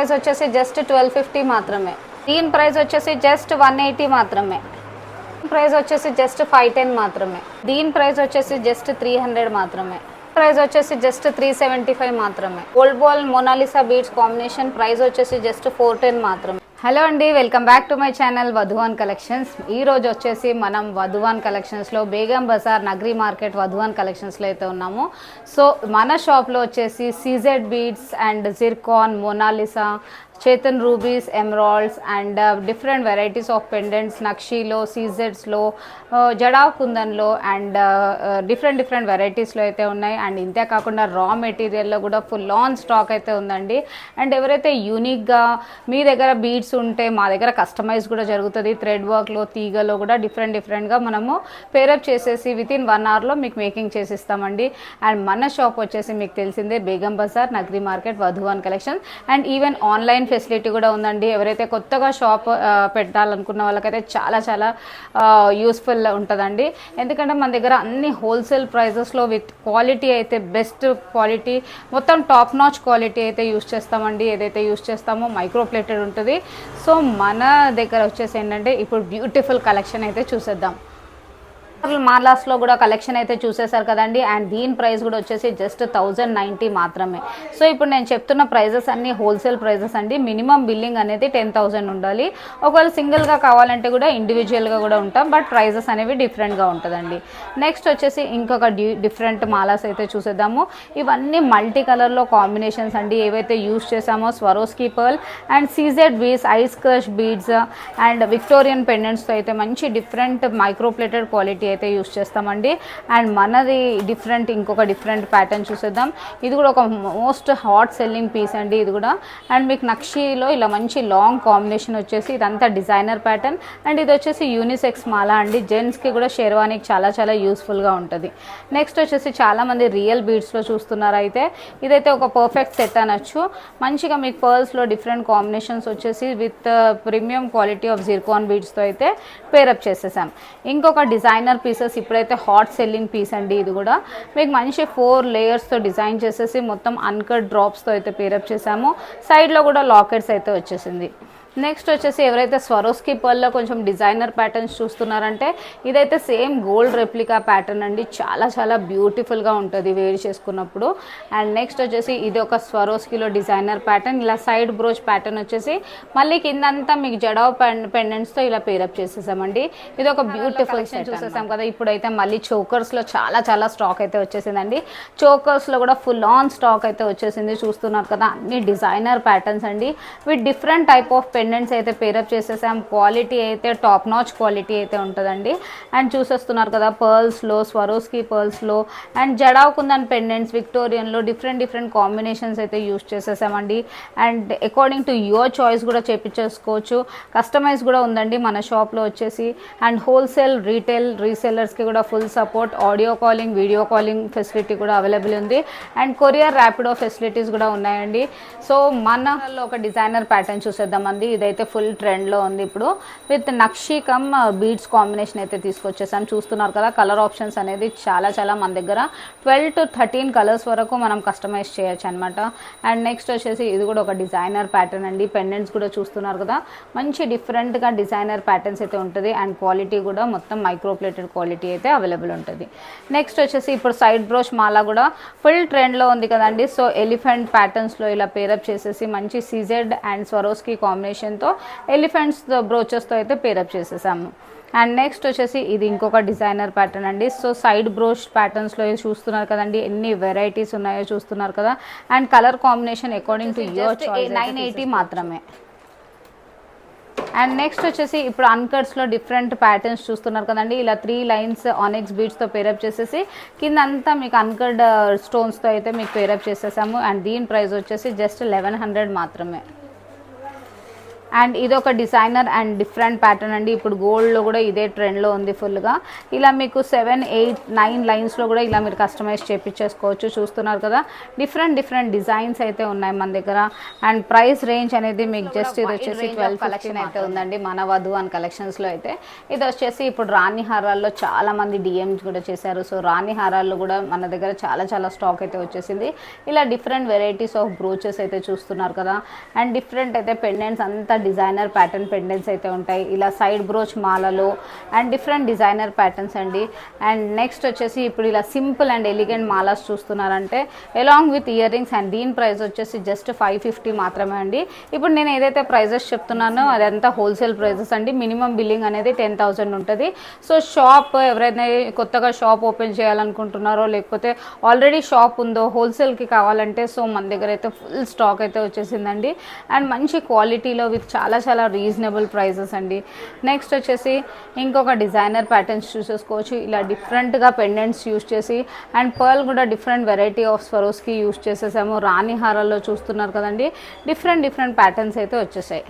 Price వచ్చేసి just 1250 మాత్రమే. దీని ప్రైస్ వచ్చేసి జస్ట్ 180 మాత్రమే. ప్రైస్ వచ్చేసి జస్ట్ 510 మాత్రమే. దీని ప్రైస్ వచ్చేసి జస్ట్ 300 మాత్రమే. ప్రైస్ వచ్చేసి జస్ట్ 375 మాత్రమే. Gold ball Monalisa beads combination price వచ్చేసి జస్ట్ 410 మాత్రమే. హలో అండి, welcome back to my channel Vadhuvan collections. ఈ రోజు వచ్చేసి మనం వధువాన్ కలెక్షన్స్లో బేగం బజార్ నగరీ మార్కెట్ వధువాన్ కలెక్షన్స్లో అయితే ఉన్నాము. సో మన షాప్లో వచ్చేసి CZ beads and zircon, Monalisa, చేతన్ rubies, emeralds and different varieties of pendants నక్షీలో, సీజెడ్స్లో, జడావ్ కుందన్లో అండ్ డిఫరెంట్ వెరైటీస్లో అయితే ఉన్నాయి. అండ్ ఇంతే కాకుండా రా మెటీరియల్లో కూడా ఫుల్ ఆన్ స్టాక్ అయితే ఉందండి. అండ్ ఎవరైతే యూనిక్గా మీ దగ్గర బీడ్స్ ఉంటే మా దగ్గర కస్టమైజ్ కూడా జరుగుతుంది. థ్రెడ్ వర్క్లో, తీగలో కూడా డిఫరెంట్గా మనము పేరప్ చేసేసి వితిన్ 1 అవర్లో మీకు మేకింగ్ చేసిస్తామండి. అండ్ మన షాప్ వచ్చేసి మీకు తెలిసిందే Begum Bazar Nagari market Vadhuvan collections. And even online facility కూడా ఉందండి. ఎవరైతే కొత్తగా షాప్ పెట్టాలనుకున్న వాళ్ళకైతే చాలా యూస్ఫుల్ ఉంటుందండి. ఎందుకంటే మన దగ్గర అన్ని హోల్సేల్ ప్రైజెస్లో విత్ క్వాలిటీ అయితే బెస్ట్ క్వాలిటీ, మొత్తం టాప్ నాచ్ క్వాలిటీ అయితే యూస్ చేస్తామండి. ఏదైతే యూస్ చేస్తామో మైక్రో ప్లేటెడ్ ఉంటుంది. సో మన దగ్గర వచ్చేసి ఏంటంటే ఇప్పుడు బ్యూటిఫుల్ కలెక్షన్ అయితే చూసేద్దాం. మాలాస్లో కూడా కలెక్షన్ అయితే చూసేశారు కదండి. అండ్ దీని ప్రైస్ కూడా వచ్చేసి జస్ట్ 1090 మాత్రమే. సో ఇప్పుడు నేను చెప్తున్న ప్రైజెస్ అన్ని హోల్సేల్ ప్రైజెస్ అండి. మినిమం బిల్లింగ్ అనేది 10,000 ఉండాలి. ఒకవేళ సింగిల్గా కావాలంటే కూడా ఇండివిజువల్గా కూడా ఉంటాం, బట్ ప్రైజెస్ అనేవి డిఫరెంట్గా ఉంటుందండి. నెక్స్ట్ వచ్చేసి ఇంకొక డిఫరెంట్ మాలాస్ అయితే చూసేద్దాము. ఇవన్నీ మల్టీ కలర్లో కాంబినేషన్స్ అండి. ఏవైతే యూస్ చేసామో Swarovski pearl and CZ beads, ice crush beads and Victorian పెండెంట్స్తో అయితే మంచి డిఫరెంట్ మైక్రోప్లేటెడ్ క్వాలిటీ అయితే యూస్ చేస్తామండి. అండ్ మనది ఇంకొక డిఫరెంట్ ప్యాటర్న్ చూసేద్దాం. ఇది కూడా ఒక మోస్ట్ హాట్ సెల్లింగ్ పీస్ అండి ఇది కూడా. అండ్ మీకు నక్షీలో ఇలా మంచి లాంగ్ కాంబినేషన్ వచ్చేసి ఇదంతా డిజైనర్ ప్యాటర్న్. అండ్ ఇది వచ్చేసి యూనిసెక్స్ మాలా అండి. జెంట్స్కి కూడా షెర్వానీకి చాలా యూస్ఫుల్గా ఉంటుంది. నెక్స్ట్ వచ్చేసి చాలామంది రియల్ బీడ్స్లో చూస్తున్నారు. అయితే ఇదైతే ఒక పర్ఫెక్ట్ సెట్ అనొచ్చు. మంచిగా మీకు పర్ల్స్లో డిఫరెంట్ కాంబినేషన్స్ వచ్చేసి with premium quality of zircon బీడ్స్తో అయితే పేరప్ చేసేసాం. ఇంకొక డిజైనర్ పీసెస్ ఇప్పుడైతే హాట్ సెల్లింగ్ పీస్ అండి. ఇది కూడా మీకు మంచి 4 లేయర్స్తో డిజైన్ చేసేసి మొత్తం అన్కట్ డ్రాప్స్తో అయితే పేరప్ చేసాము. సైడ్లో కూడా లాకెట్స్ అయితే వచ్చేసింది. నెక్స్ట్ వచ్చేసి ఎవరైతే స్వరోస్కీ పర్ల్లో కొంచెం డిజైనర్ ప్యాటర్న్స్ చూస్తున్నారంటే ఇదైతే సేమ్ గోల్డ్ రెప్లికా ప్యాటర్న్ అండి. చాలా బ్యూటిఫుల్గా ఉంటుంది వేర్ చేసుకున్నప్పుడు. అండ్ నెక్స్ట్ వచ్చేసి ఇది ఒక స్వరోస్కీలో డిజైనర్ ప్యాటర్న్. ఇలా సైడ్ బ్రోచ్ ప్యాటర్న్ వచ్చేసి మళ్ళీ కిందంతా మీకు జడావ్ పెండెంట్స్తో ఇలా పేరప్ చేసేసామండి. ఇది ఒక బ్యూటిఫుల్ చూసేసాం కదా. ఇప్పుడైతే మళ్ళీ చోకర్స్లో చాలా స్టాక్ అయితే వచ్చేసిందండి. చోకర్స్లో కూడా ఫుల్ ఆన్ స్టాక్ అయితే వచ్చేసింది. చూస్తున్నారు కదా, అన్ని డిజైనర్ ప్యాటర్న్స్ అండి. With different type of pendants అయితే పేరప్ చేసేసాం. క్వాలిటీ అయితే టాప్ నాచ్ క్వాలిటీ అయితే ఉంటుందండి. అండ్ చూసేస్తున్నారు కదా, పర్ల్స్లో, స్వరోస్కీ పర్ల్స్లో అండ్ జడావ్ కుందన్ పెండెంట్స్ విక్టోరియన్లో డిఫరెంట్ కాంబినేషన్స్ అయితే యూస్ చేసేసామండి. And according to your choice కూడా చేపించేసుకోవచ్చు. కస్టమైజ్ కూడా ఉందండి మన షాప్లో వచ్చేసి. అండ్ హోల్సేల్, రీటైల్, రీసెల్లర్స్కి కూడా full support. Audio calling, video calling facility కూడా అవైలబుల్ ఉంది. అండ్ కొరియర్ ర్యాపిడో ఫెసిలిటీస్ కూడా ఉన్నాయండి. సో మనలో ఒక డిజైనర్ ప్యాటర్న్ చూసేద్దామండి. ఇదైతే ఫుల్ ట్రెండ్లో ఉంది ఇప్పుడు. With nakshi come beads combination అయితే తీసుకొచ్చేసాం. చూస్తున్నారు కదా, కలర్ ఆప్షన్స్ అనేది చాలా మన దగ్గర 12 to 13 కలర్స్ వరకు మనం కస్టమైజ్ చేయొచ్చు అనమాట. అండ్ నెక్స్ట్ వచ్చేసి ఇది కూడా ఒక డిజైనర్ ప్యాటర్న్ అండి. పెండెంట్స్ కూడా చూస్తున్నారు కదా, మంచి డిఫరెంట్గా డిజైనర్ ప్యాటర్న్స్ అయితే ఉంటుంది. అండ్ క్వాలిటీ కూడా మొత్తం మైక్రోప్లేటెడ్ క్వాలిటీ అయితే అవైలబుల్ ఉంటుంది. నెక్స్ట్ వచ్చేసి ఇప్పుడు సైడ్ బ్రోచ్ మాలా కూడా ఫుల్ ట్రెండ్లో ఉంది కదండి. సో ఎలిఫెంట్ ప్యాటర్న్స్లో ఇలా పేరప్ చేసేసి మంచి సీజెడ్ అండ్ స్వరోస్కీ కాంబినేషన్తో ఎలిఫెంట్స్ బ్రోచెస్తో అయితే పేరప్ చేసేసాము. అండ్ నెక్స్ట్ వచ్చేసి ఇది ఇంకొక డిజైనర్ ప్యాటర్న్ అండి. సో సైడ్ బ్రోచ్ ప్యాటర్న్స్లో చూస్తున్నారు కదండి, ఎన్ని వెరైటీస్ ఉన్నాయో చూస్తున్నారు కదా. And colour combination according to your choice 980 మాత్రమే. అండ్ నెక్స్ట్ వచ్చేసి ఇప్పుడు అన్కట్స్లో డిఫరెంట్ ప్యాటర్న్స్ చూస్తున్నారు కదండి. ఇలా 3 లైన్స్ ఆనెక్స్ బీడ్స్తో పేరప్ చేసేసి కింద అంతా మీకు అన్కట్ స్టోన్స్తో అయితే మీకు పేరప్ చేసేసాము. అండ్ దీని ప్రైస్ వచ్చేసి జస్ట్ 1100 మాత్రమే. అండ్ ఇది ఒక డిజైనర్ అండ్ డిఫరెంట్ ప్యాటర్న్ అండి. ఇప్పుడు గోల్డ్లో కూడా ఇదే ట్రెండ్లో ఉంది ఫుల్గా. ఇలా మీకు 7, 8, 9 లైన్స్లో కూడా ఇలా మీరు కస్టమైజ్ చేయించేసుకోవచ్చు. చూస్తున్నారు కదా, డిఫరెంట్ డిజైన్స్ అయితే ఉన్నాయి మన దగ్గర. అండ్ ప్రైస్ రేంజ్ అనేది మీకు జస్ట్ ఇది వచ్చేసి 12 కలెక్షన్ అయితే ఉందండి మన వధు అండ్ కలెక్షన్స్లో అయితే. ఇది వచ్చేసి ఇప్పుడు రాణి హారాల్లో చాలా మంది డిఎమ్స్ కూడా చేశారు. సో రాణి హారాల్లో కూడా మన దగ్గర చాలా స్టాక్ అయితే వచ్చేసింది. ఇలా డిఫరెంట్ వెరైటీస్ ఆఫ్ బ్రోచెస్ అయితే చూస్తున్నారు కదా. అండ్ డిఫరెంట్ అయితే పెండెంట్స్ అంతా డిజైనర్ ప్యాటర్న్ పెండెంట్స్ అయితే ఉంటాయి. ఇలా సైడ్ బ్రోచ్ మాలలో అండ్ డిఫరెంట్ డిజైనర్ ప్యాటర్న్స్ అండి. అండ్ నెక్స్ట్ వచ్చేసి ఇప్పుడు ఇలా సింపుల్ అండ్ ఎలిగెంట్ మాలాస్ చూస్తున్నారంటే along with earrings. And దీని ప్రైస్ వచ్చేసి జస్ట్ 550 మాత్రమే అండి. ఇప్పుడు నేను ఏదైతే ప్రైజెస్ చెప్తున్నానో అదంతా హోల్సేల్ ప్రైజెస్ అండి. మినిమం బిల్లింగ్ అనేది 10,000 ఉంటుంది. సో షాప్ ఎవరైనా కొత్తగా షాప్ ఓపెన్ చేయాలనుకుంటున్నారో లేకపోతే ఆల్రెడీ షాప్ ఉందో హోల్సేల్కి కావాలంటే సో మన దగ్గర అయితే ఫుల్ స్టాక్ అయితే వచ్చేసిందండి. అండ్ మంచి క్వాలిటీలో విత్ చాలా రీజనబుల్ ప్రైజెస్ అండి. నెక్స్ట్ వచ్చేసి ఇంకొక డిజైనర్ ప్యాటర్న్స్ చూసేసుకోవచ్చు. ఇలా డిఫరెంట్గా పెండెంట్స్ యూస్ చేసి అండ్ పర్ల్ కూడా different variety of Swarovski use చేసేసాము. రాణి హారాల్లో చూస్తున్నారు కదండి, డిఫరెంట్ ప్యాటర్న్స్ అయితే వచ్చేసాయి.